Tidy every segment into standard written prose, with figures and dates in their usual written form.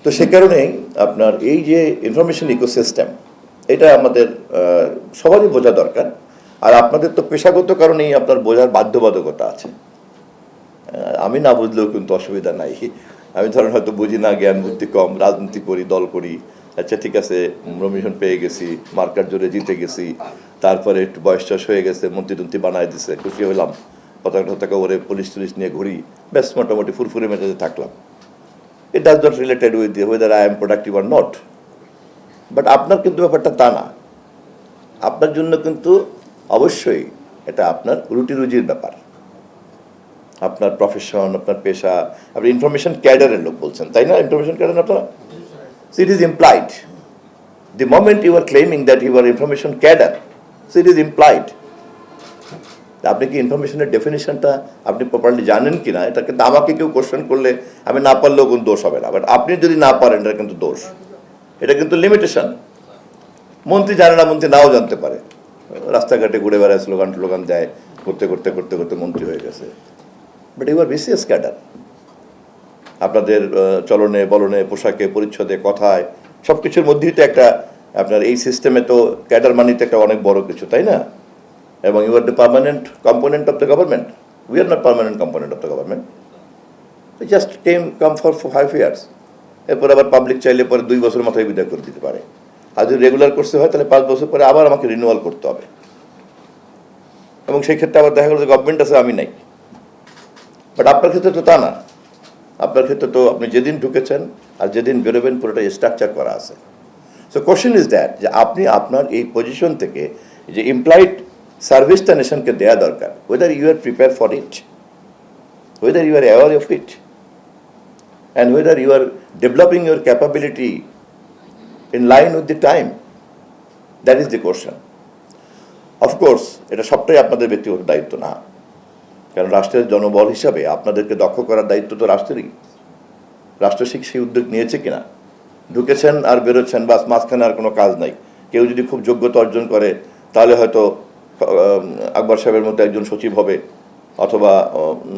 তো সে কারণেই আপনার এই যে ইনফরমেশন ইকোসিস্টেম, এটা আমাদের সবারই বোঝা দরকার। আর আপনাদের তো পেশাগত কারণেই আপনার বোঝার বাধ্যবাধকতা আছে। আমি না বুঝলেও কিন্তু অসুবিধা নাই। আমি ধরেন হয়তো বুঝি না, জ্ঞান বুদ্ধি কম, রাজনীতি করি, দল করি, আচ্ছা ঠিক আছে নমিনেশন পেয়ে গেছি, মার্কার জোরে জিতে গেছি, তারপরে একটু বয়স টয়স হয়ে গেছে, মন্ত্রী টন্ত্রী বানায় দিছে, খুশি হইলাম, পতাকা টতাকা ওরে পুলিশ টুলিশ নিয়ে ঘুরি, ব্যাস মোটামুটি ফুরফুরে মেজাজে থাকলাম। It does not related with weather I am productive are not. But আপনার কিন্তু ব্যাপারটা তা না। আপনার জন্য কিন্তু অবশ্যই এটা আপনার রুটি রুজির ব্যাপার, আপনার প্রফেশন, আপনার পেশা। আপনি ইনফরমেশন ক্যাডারের লোক বলছেন, তাই না? ইনফরমেশন ক্যাডার আপনারা, so it is implied. The moment you are claiming that you are information cadre, so it is implied. আপনি কি ইনফরমেশনের ডেফিনেশনটা আপনি প্রপারলি জানেন কি না, এটা কিন্তু আমাকে কেউ কোশ্চেন করলে আমি না পারলেও কোনো দোষ হবে না। বাট আপনি যদি না পারেন এটা কিন্তু দোষ, এটা কিন্তু লিমিটেশন। মন্ত্রী জানে না, মন্ত্রী নাও জানতে পারে, রাস্তাঘাটে ঘুরে বেড়ায়, স্লোগান টোলোগান দেয়, করতে করতে করতে করতে মন্ত্রী হয়ে গেছে। But you are BCS cadre. আপনাদের চলনে বলনে, পোশাকে পরিচ্ছদে, কথায়, সব কিছুর মধ্যেই তো একটা আপনার এই সিস্টেমে তো ক্যাডার মানি তো একটা অনেক বড় কিছু, তাই না? এবং you are the permanent component of the government. We are not permanent component of the government. Just come for 5 years। এরপর আবার পাবলিক চাইলে পরে 2 বছর মাথায় বিদায় করে দিতে পারে। আর যদি রেগুলার করতে হয় তাহলে 5 বছর পরে আবার আমাকে রিনিউয়াল করতে হবে। এবং সেই ক্ষেত্রে আবার দেখা গেল যে গভর্নমেন্ট আছে, আমি নাই। বাট আপনার ক্ষেত্রে তো তা না। আপনার ক্ষেত্রে তো আপনি যেদিন ঢুকেছেন আর যেদিন বেরোবেন পুরোটা স্ট্রাকচার করা আছে। সো কোশ্চেন ইজ দ্যাট, যে আপনি আপনার এই পজিশন থেকে যে ইমপ্লয়েড সার্ভিসটা নেশনকে দেওয়া দরকার, whether you are prepare for it, whether you are aware of it, and whether you are developing your capability in line with the time, that is the question. Of course এটা সবটাই আপনাদের ব্যক্তিগত দায়িত্ব না, কারণ রাষ্ট্রের জনবল হিসাবে আপনাদেরকে দক্ষ করার দায়িত্ব তো রাষ্ট্রেরই। রাষ্ট্র সেই উদ্যোগ নিয়েছে কিনা, ঢুকেছেন আর বেরোচ্ছেন, বাস, মাঝখানে আর কোনো কাজ নাই। কেউ যদি খুব যোগ্যতা অর্জন করে তাহলে হয়তো আকবর সাহেবের মতো একজন সচিব হবে, অথবা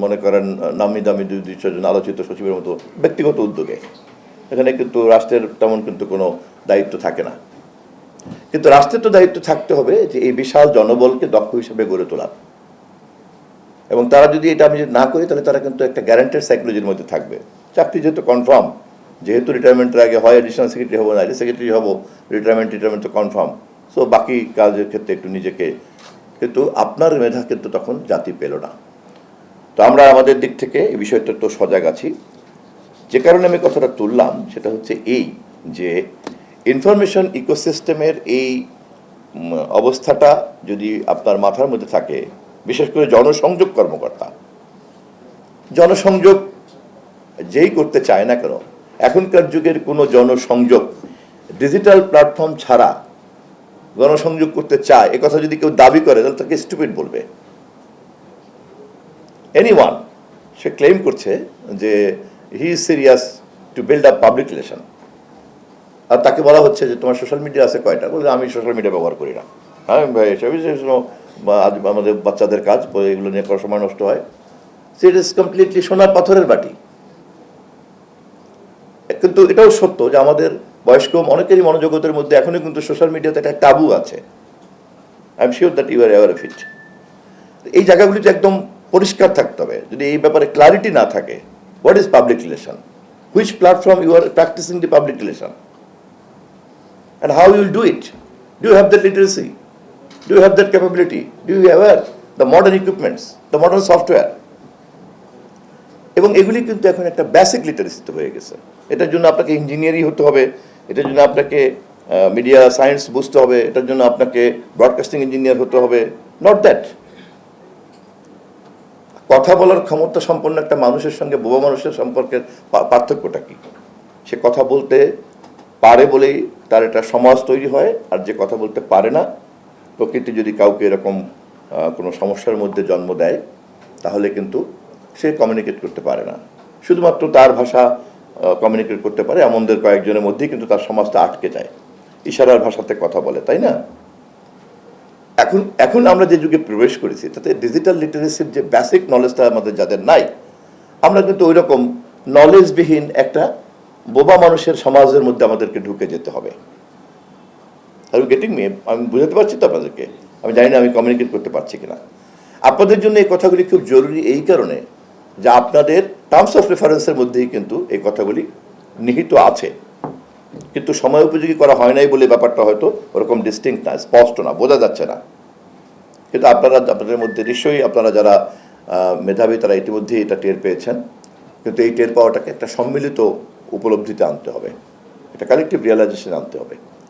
মনে করেন নামি দামি 2-4 জন আলোচিত সচিবের মতো ব্যক্তিগত উদ্যোগে। এখানে কিন্তু রাষ্ট্রের তেমন কিন্তু কোনো দায়িত্ব থাকে না। কিন্তু রাষ্ট্রের তো দায়িত্ব থাকতে হবে যে এই বিশাল জনবলকে দক্ষ হিসেবে গড়ে তোলা। এবং তারা যদি এটা আমি না করি তাহলে তারা কিন্তু একটা গ্যারান্টেড সাইকোলজির মধ্যে থাকবে। চাকরি যেহেতু কনফার্ম, যেহেতু রিটায়ারমেন্টের আগে হয় অ্যাডিশনাল সেক্রেটারি হবো, না সেক্রেটারি হবো, রিটায়ারমেন্ট তো কনফার্ম। সো বাকি কাজের ক্ষেত্রে একটু নিজেকে, কিন্তু আপনার মেধা কিন্তু তখন জাতি পেল না। তো আমরা আমাদের দিক থেকে এই বিষয়টা তো সজাগ আছি। যে কারণে আমি কথাটা তুললাম সেটা হচ্ছে এই, যে ইনফরমেশন ইকোসিস্টেমের এই অবস্থাটা যদি আপনার মাথার মধ্যে থাকে, বিশেষ করে জনসংযোগ কর্মকর্তা, জনসংযোগ যেই করতে চায় না কেন, এখনকার যুগের কোনো জনসংযোগ ডিজিটাল প্ল্যাটফর্ম ছাড়া জনসংযোগ করতে চায়, একথা যদি কেউ দাবি করে তাহলে তাকে স্টুপিড বলবে। এনিওয়ান, সে ক্লেম করছে যে he is serious to build up public relation, আর তাকে বলা হচ্ছে যে তোমার সোশ্যাল মিডিয়া আছে কয়টা? বলছে আমি সোশ্যাল মিডিয়া ব্যবহার করি না। হ্যাঁ ভাই, আমাদের বাচ্চাদের কাজ, এগুলো নিয়ে করার সময় নষ্ট হয়। ইট ইজ কমপ্লিটলি সোনার পাথরের বাটি। কিন্তু এটাও সত্য যে আমাদের বয়স্ক অনেকেরই মনোজগতের মধ্যে এখনো কিন্তু সোশ্যাল মিডিয়াতে একটা টাবু আছে। I am sure that you are aware of it. এই জায়গাগুলিতে একদম পরিষ্কার থাকতে হবে। যদি এই ব্যাপারে ক্লারিটি না থাকে, what is public relation, which platform you are practising the public relation, and how you will do it? Do you have that literacy? Do you have that capability? Do you have the modern equipments, the modern software? এবং এগুলি কিন্তু এখন একটা basic লিটারেসিতে হয়ে গেছে। এটার জন্য আপনাকে ইঞ্জিনিয়ারিং হতে হবে, এটার জন্য আপনাকে মিডিয়া সায়েন্স বুঝতে হবে, এটার জন্য আপনাকে ব্রডকাস্টিং ইঞ্জিনিয়ার হতে হবে, নট দ্যাট। কথা বলার ক্ষমতা সম্পন্ন একটা মানুষের সঙ্গে বোবা মানুষের সম্পর্কের পার্থক্যটা কি? সে কথা বলতে পারে বলেই তার একটা সমাজ তৈরি হয়, আর যে কথা বলতে পারে না, প্রকৃতি যদি কাউকে এরকম কোনো সমস্যার মধ্যে জন্ম দেয় তাহলে কিন্তু সে কমিউনিকেট করতে পারে না। শুধুমাত্র তার ভাষা কমিউনিকেট করতে পারে এমনদের কয়েকজনের মধ্যেই কিন্তু তার সমাজটা আটকে যায়, ইশারার ভাষাতে কথা বলে, তাই না? এখন আমরা যে যুগে প্রবেশ করেছি তাতে ডিজিটাল লিটারেসির যে বেসিক নলেজটা আমাদের যাদের নাই, আমরা কিন্তু ওই রকম নলেজবিহীন একটা বোবা মানুষের সমাজের মধ্যে আমাদেরকে ঢুকে যেতে হবে। আর গেটিং মি, আমি বুঝাতে পারছি তো আপনাদেরকে? আমি জানি না আমি কমিউনিকেট করতে পারছি কিনা। আপনাদের জন্য এই কথাগুলি খুব জরুরি এই কারণে যে আপনাদের টার্মস অফ রেফারেন্সের মধ্যেই কিন্তু এই কথাগুলি নিহিত আছে, কিন্তু সময় উপযোগী করা হয় নাই বলে ব্যাপারটা হয়তো ওরকম ডিস্টিংক্ট না, স্পষ্ট না, বোঝা যাচ্ছে না। কিন্তু আপনাদের মধ্যে নিশ্চয়ই আপনারা যারা মেধাবী তারা ইতিমধ্যেই এটা টের পেয়েছেন, কিন্তু এই টের পাওয়াটাকে একটা সম্মিলিত উপলব্ধিতে আনতে হবে, এটা কালেকটিভ রিয়েলাইজেশন আনতে হবে।